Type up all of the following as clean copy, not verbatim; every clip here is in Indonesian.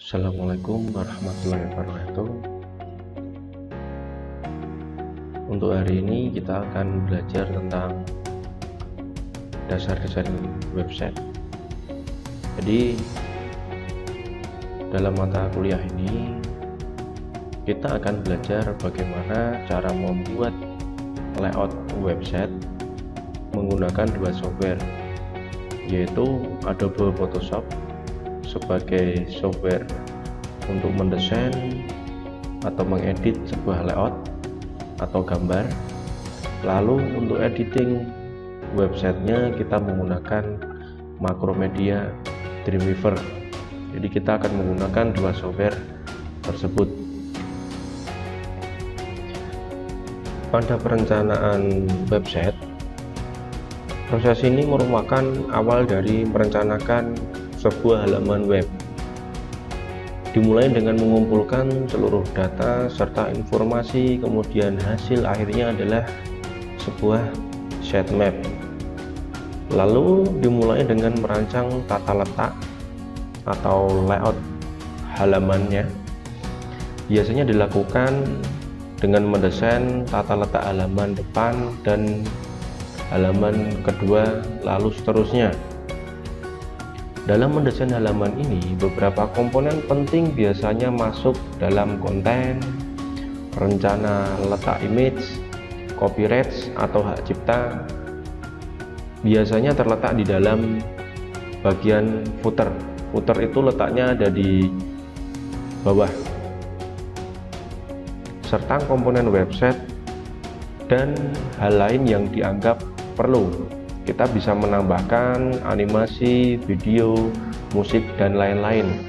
Assalamualaikum warahmatullahi wabarakatuh. Untuk hari ini kita akan belajar tentang dasar desain website. Jadi dalam mata kuliah ini kita akan belajar bagaimana cara membuat layout website menggunakan dua software, yaitu Adobe Photoshop sebagai software untuk mendesain atau mengedit sebuah layout atau gambar. Lalu untuk editing websitenya kita menggunakan Macromedia Dreamweaver. Jadi kita akan menggunakan dua software tersebut. Pada perencanaan website, proses ini merupakan awal dari merencanakan sebuah halaman web. Dimulai dengan mengumpulkan seluruh data serta informasi, kemudian hasil akhirnya adalah sebuah sitemap. Lalu dimulai dengan merancang tata letak atau layout halamannya. Biasanya dilakukan dengan mendesain tata letak halaman depan dan halaman kedua, lalu seterusnya. Dalam mendesain halaman ini, beberapa komponen penting biasanya masuk dalam konten, rencana letak image, copyright atau hak cipta. Biasanya terletak di dalam bagian footer. Footer itu letaknya ada di bawah. Serta komponen website dan hal lain yang dianggap perlu. Kita bisa menambahkan animasi, video, musik, dan lain-lain.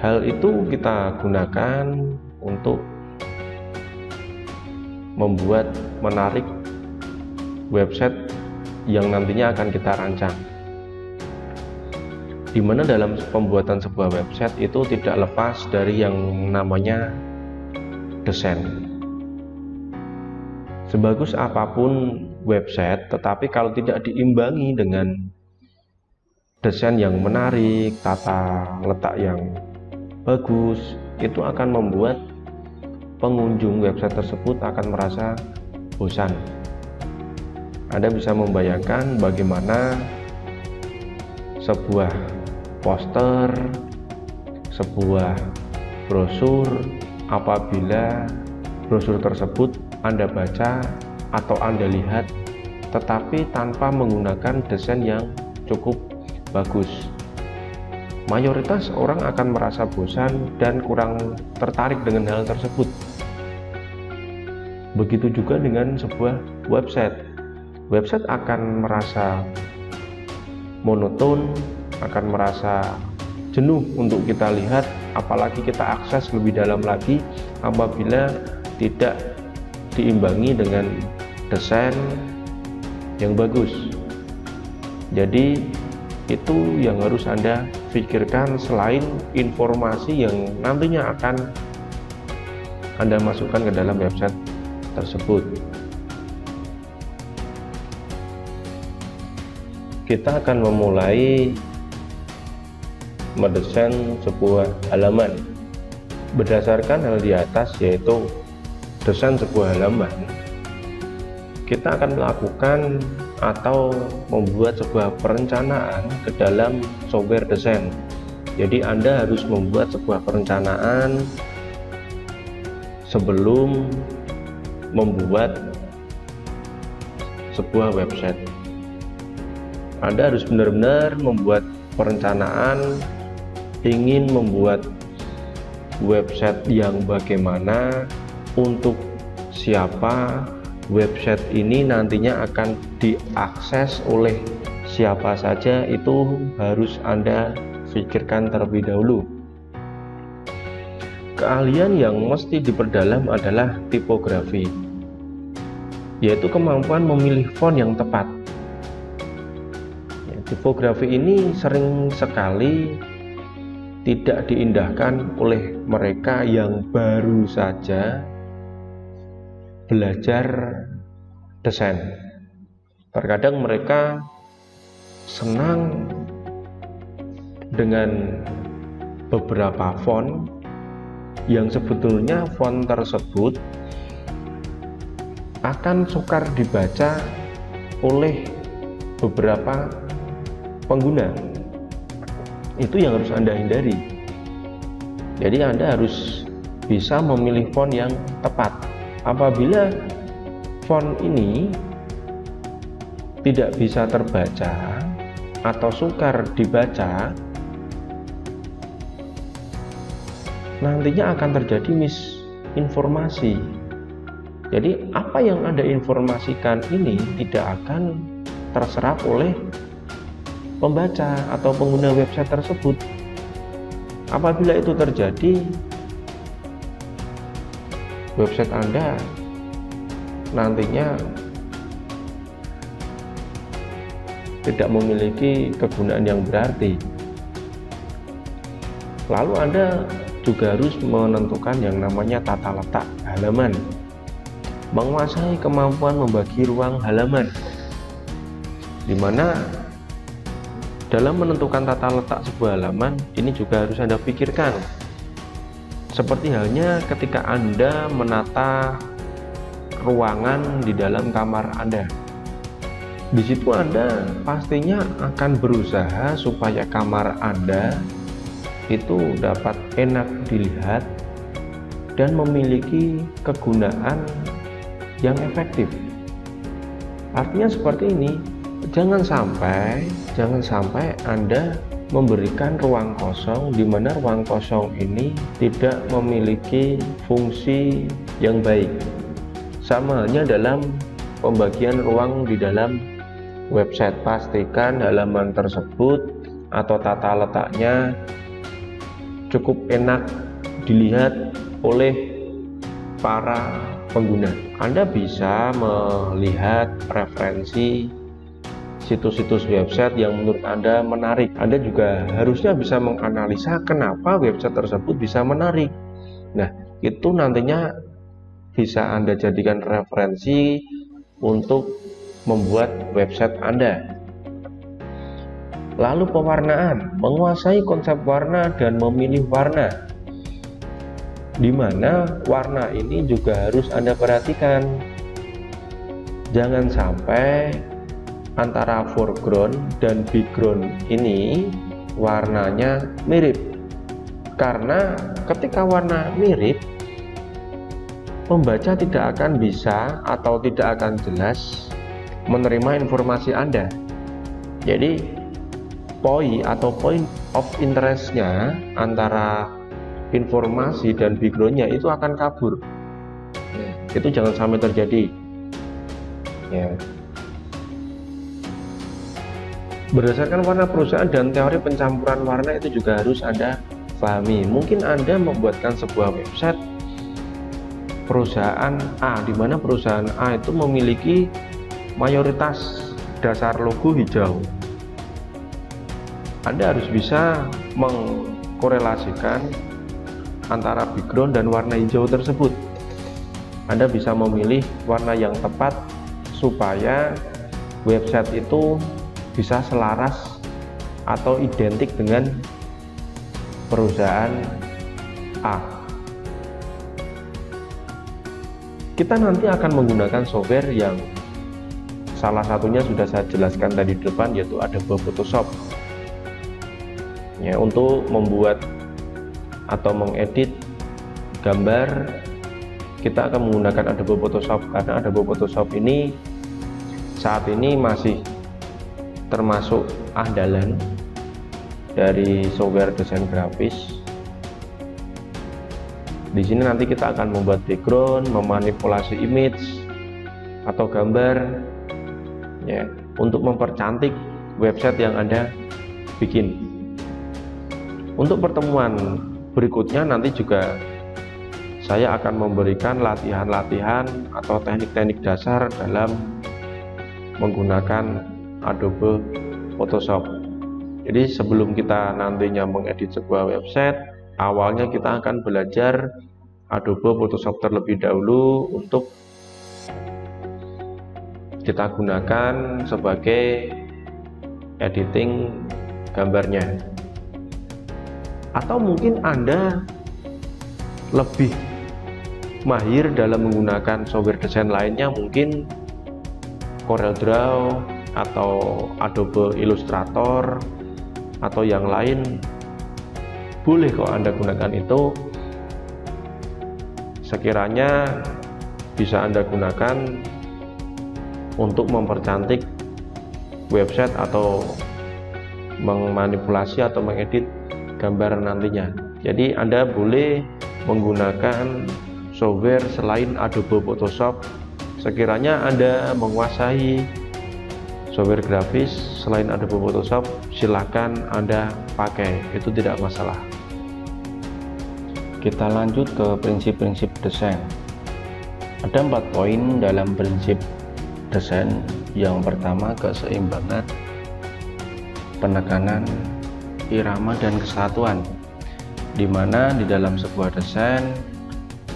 Hal itu kita gunakan untuk membuat menarik website yang nantinya akan kita rancang. Di mana dalam pembuatan sebuah website itu tidak lepas dari yang namanya desain. Sebagus apapun website, tetapi kalau tidak diimbangi dengan desain yang menarik, tata letak yang bagus, itu akan membuat pengunjung website tersebut akan merasa bosan. Anda bisa membayangkan bagaimana sebuah poster, sebuah brosur, apabila brosur tersebut Anda baca atau Anda lihat, tetapi tanpa menggunakan desain yang cukup bagus, mayoritas orang akan merasa bosan dan kurang tertarik dengan hal tersebut. Begitu juga dengan sebuah website. Website akan merasa monoton, akan merasa jenuh untuk kita lihat, apalagi kita akses lebih dalam lagi apabila tidak diimbangi dengan desain yang bagus. Jadi itu yang harus Anda pikirkan selain informasi yang nantinya akan Anda masukkan ke dalam website tersebut. Kita akan memulai mendesain sebuah halaman berdasarkan hal di atas, yaitu desain sebuah halaman. Kita akan melakukan atau membuat sebuah perencanaan ke dalam software desain. Jadi Anda harus membuat sebuah perencanaan sebelum membuat sebuah website. Anda harus benar-benar membuat perencanaan ingin membuat website yang bagaimana, untuk siapa, website ini nantinya akan diakses oleh siapa saja, itu harus Anda pikirkan terlebih dahulu. Keahlian yang mesti diperdalam adalah tipografi, yaitu kemampuan memilih font yang tepat. Tipografi ini sering sekali tidak diindahkan oleh mereka yang baru saja belajar desain. Terkadang mereka senang dengan beberapa font yang sebetulnya font tersebut akan sukar dibaca oleh beberapa pengguna. Itu yang harus Anda hindari. Jadi Anda harus bisa memilih font yang tepat. Apabila font ini tidak bisa terbaca atau sukar dibaca, nantinya akan terjadi misinformasi. Jadi apa yang Anda informasikan ini tidak akan terserap oleh pembaca atau pengguna website tersebut. Apabila itu terjadi, website Anda nantinya tidak memiliki kegunaan yang berarti. Lalu Anda juga harus menentukan yang namanya tata letak halaman, menguasai kemampuan membagi ruang halaman, di mana dalam menentukan tata letak sebuah halaman ini juga harus Anda pikirkan. Seperti halnya ketika Anda menata ruangan di dalam kamar Anda. Di situ Anda pastinya akan berusaha supaya kamar Anda itu dapat enak dilihat dan memiliki kegunaan yang efektif. Artinya seperti ini, jangan sampai Anda memberikan ruang kosong di mana ruang kosong ini tidak memiliki fungsi yang baik. Sama halnya dalam pembagian ruang di dalam website, pastikan halaman tersebut atau tata letaknya cukup enak dilihat oleh para pengguna. Anda bisa melihat referensi situs-situs website yang menurut Anda menarik. Anda juga harusnya bisa menganalisa kenapa website tersebut bisa menarik. Nah, itu nantinya bisa Anda jadikan referensi untuk membuat website Anda. Lalu pewarnaan, menguasai konsep warna dan memilih warna, di mana warna ini juga harus Anda perhatikan. Jangan sampai antara foreground dan background ini warnanya mirip, karena ketika warna mirip, pembaca tidak akan bisa atau tidak akan jelas menerima informasi Anda. Jadi point of interestnya antara informasi dan backgroundnya itu akan kabur. Itu jangan sampai terjadi. Ya. Berdasarkan warna perusahaan dan teori pencampuran warna itu juga harus Anda pahami. Mungkin Anda membuatkan sebuah website perusahaan A, di mana perusahaan A itu memiliki mayoritas dasar logo hijau. Anda harus bisa mengkorelasikan antara background dan warna hijau tersebut. Anda bisa memilih warna yang tepat supaya website itu bisa selaras atau identik dengan perusahaan A. Kita nanti akan menggunakan software yang salah satunya sudah saya jelaskan tadi di depan, yaitu Adobe Photoshop. Ya, untuk membuat atau mengedit gambar, kita akan menggunakan Adobe Photoshop, karena Adobe Photoshop ini saat ini masih termasuk andalan dari software desain grafis. Di sini nanti kita akan membuat background, memanipulasi image atau gambar, ya, untuk mempercantik website yang Anda bikin. Untuk pertemuan berikutnya nanti juga saya akan memberikan latihan-latihan atau teknik-teknik dasar dalam menggunakan Adobe Photoshop. Jadi sebelum kita nantinya mengedit sebuah website, awalnya kita akan belajar Adobe Photoshop terlebih dahulu untuk kita gunakan sebagai editing gambarnya. Atau mungkin Anda lebih mahir dalam menggunakan software desain lainnya, mungkin CorelDRAW atau Adobe Illustrator atau yang lain, boleh kok Anda gunakan itu. Sekiranya bisa Anda gunakan untuk mempercantik website atau memanipulasi atau mengedit gambar nantinya. Jadi Anda boleh menggunakan software selain Adobe Photoshop. Sekiranya Anda menguasai software grafis selain Adobe Photoshop, silakan Anda pakai, itu tidak masalah. Kita lanjut ke prinsip-prinsip desain. Ada 4 poin dalam prinsip desain. Yang pertama, keseimbangan, penekanan, irama, dan kesatuan, di mana di dalam sebuah desain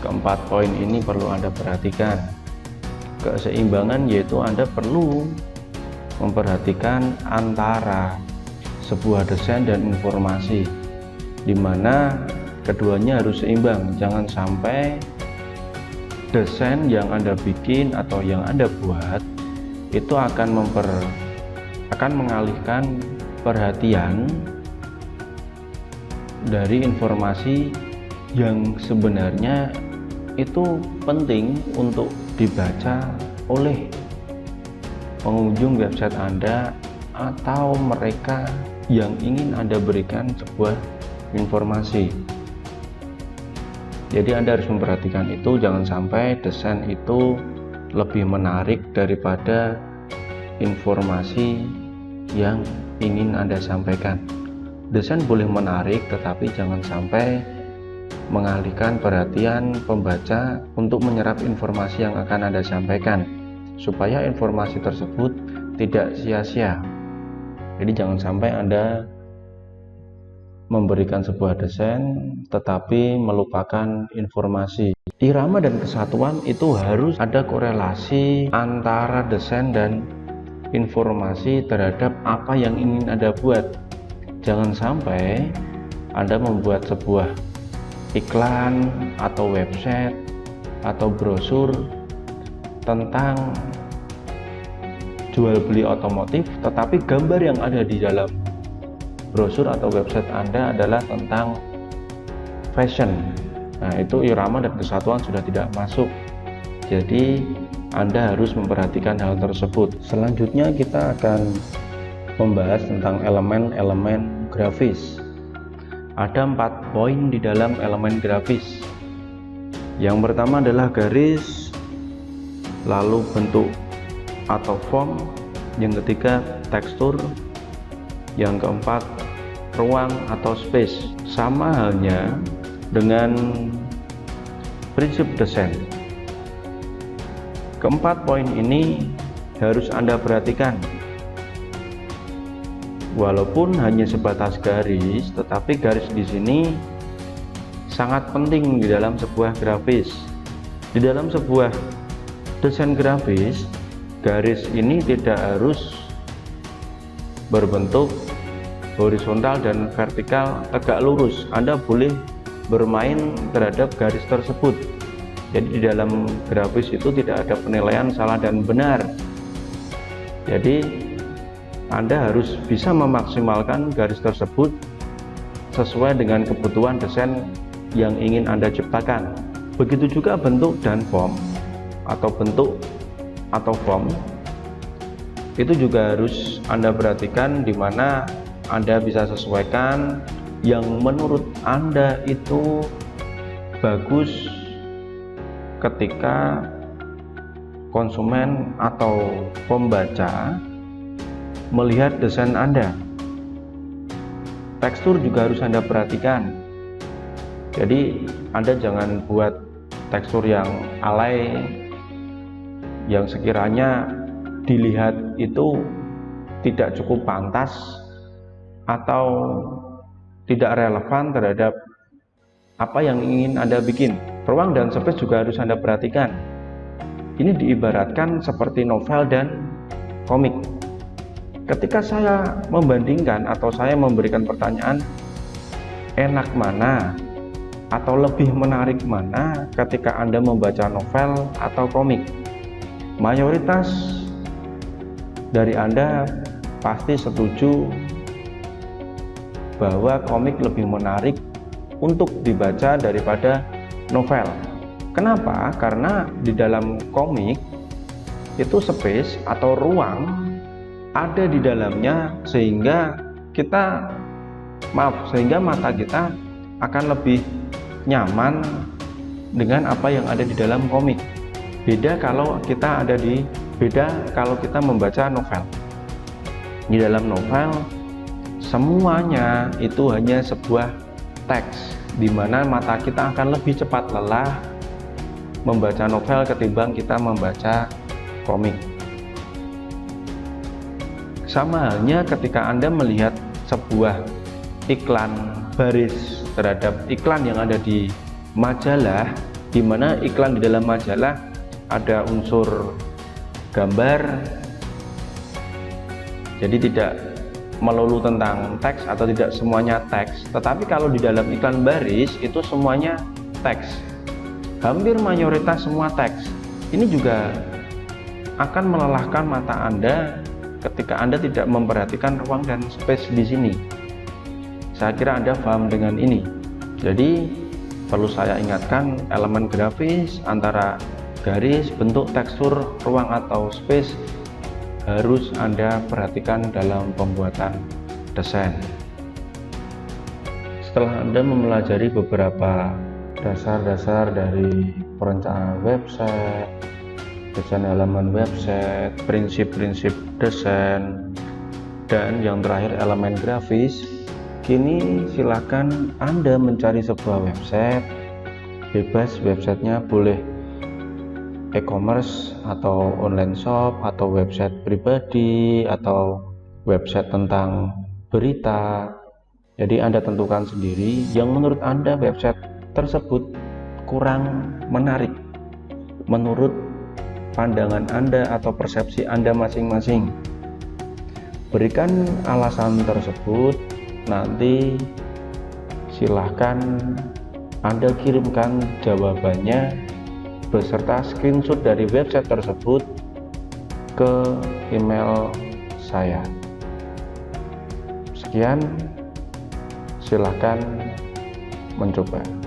keempat poin ini perlu Anda perhatikan. Keseimbangan yaitu Anda perlu memperhatikan antara sebuah desain dan informasi, di mana keduanya harus seimbang. Jangan sampai desain yang Anda bikin atau yang Anda buat itu akan mengalihkan perhatian dari informasi yang sebenarnya itu penting untuk dibaca oleh pengunjung website Anda atau mereka yang ingin Anda berikan sebuah informasi. Jadi Anda harus memperhatikan itu, jangan sampai desain itu lebih menarik daripada informasi yang ingin Anda sampaikan. Desain boleh menarik, tetapi jangan sampai mengalihkan perhatian pembaca untuk menyerap informasi yang akan Anda sampaikan, supaya informasi tersebut tidak sia-sia. Jadi jangan sampai Anda memberikan sebuah desain tetapi melupakan informasi. Irama dan kesatuan itu harus ada korelasi antara desain dan informasi terhadap apa yang ingin Anda buat. Jangan sampai Anda membuat sebuah iklan atau website atau brosur tentang jual beli otomotif, tetapi gambar yang ada di dalam brosur atau website Anda adalah tentang fashion. Nah, itu irama dan kesatuan sudah tidak masuk. Jadi Anda harus memperhatikan hal tersebut. Selanjutnya kita akan membahas tentang elemen-elemen grafis. Ada 4 poin di dalam elemen grafis. Yang pertama adalah garis, lalu bentuk atau form, yang ketiga tekstur, yang keempat ruang atau space. Sama halnya dengan prinsip desain. Keempat poin ini harus Anda perhatikan. Walaupun hanya sebatas garis, tetapi garis di sini sangat penting di dalam sebuah grafis. Di dalam sebuah desain grafis, garis ini tidak harus berbentuk horizontal dan vertikal tegak lurus. Anda boleh bermain terhadap garis tersebut. Jadi di dalam grafis itu tidak ada penilaian salah dan benar. Jadi Anda harus bisa memaksimalkan garis tersebut sesuai dengan kebutuhan desain yang ingin Anda ciptakan. Begitu juga bentuk dan form, atau bentuk atau form itu juga harus Anda perhatikan, di mana Anda bisa sesuaikan yang menurut Anda itu bagus ketika konsumen atau pembaca melihat desain Anda. Tekstur juga harus Anda perhatikan. Jadi Anda jangan buat tekstur yang alay, yang sekiranya dilihat itu tidak cukup pantas atau tidak relevan terhadap apa yang ingin Anda bikin. Ruang dan space juga harus Anda perhatikan. Ini diibaratkan seperti novel dan komik. Ketika saya membandingkan atau saya memberikan pertanyaan, enak mana atau lebih menarik mana ketika Anda membaca novel atau komik? Mayoritas dari Anda pasti setuju bahwa komik lebih menarik untuk dibaca daripada novel. Kenapa? Karena di dalam komik itu space atau ruang ada di dalamnya, sehingga mata kita akan lebih nyaman dengan apa yang ada di dalam komik. Beda kalau kita membaca novel. Di dalam novel semuanya itu hanya sebuah teks, di mana mata kita akan lebih cepat lelah membaca novel ketimbang kita membaca komik. Sama halnya ketika Anda melihat sebuah iklan baris terhadap iklan yang ada di majalah, di mana iklan di dalam majalah ada unsur gambar, jadi tidak melulu tentang teks atau tidak semuanya teks. Tetapi kalau di dalam iklan baris itu semuanya teks, hampir mayoritas semua teks. Ini juga akan melelahkan mata Anda ketika Anda tidak memperhatikan ruang dan space di sini. Saya kira Anda paham dengan ini. Jadi perlu saya ingatkan, elemen grafis antara garis, bentuk, tekstur, ruang atau space harus Anda perhatikan dalam pembuatan desain. Setelah Anda mempelajari beberapa dasar-dasar dari perencanaan website, desain halaman website, prinsip-prinsip desain, dan yang terakhir elemen grafis, kini silakan Anda mencari sebuah website. Bebas, websitenya boleh e-commerce atau online shop atau website pribadi atau website tentang berita. Jadi Anda tentukan sendiri yang menurut Anda website tersebut kurang menarik menurut pandangan Anda atau persepsi Anda masing-masing. Berikan alasan tersebut, nanti silahkan Anda kirimkan jawabannya beserta screenshot dari website tersebut ke email saya. Sekian, silahkan mencoba.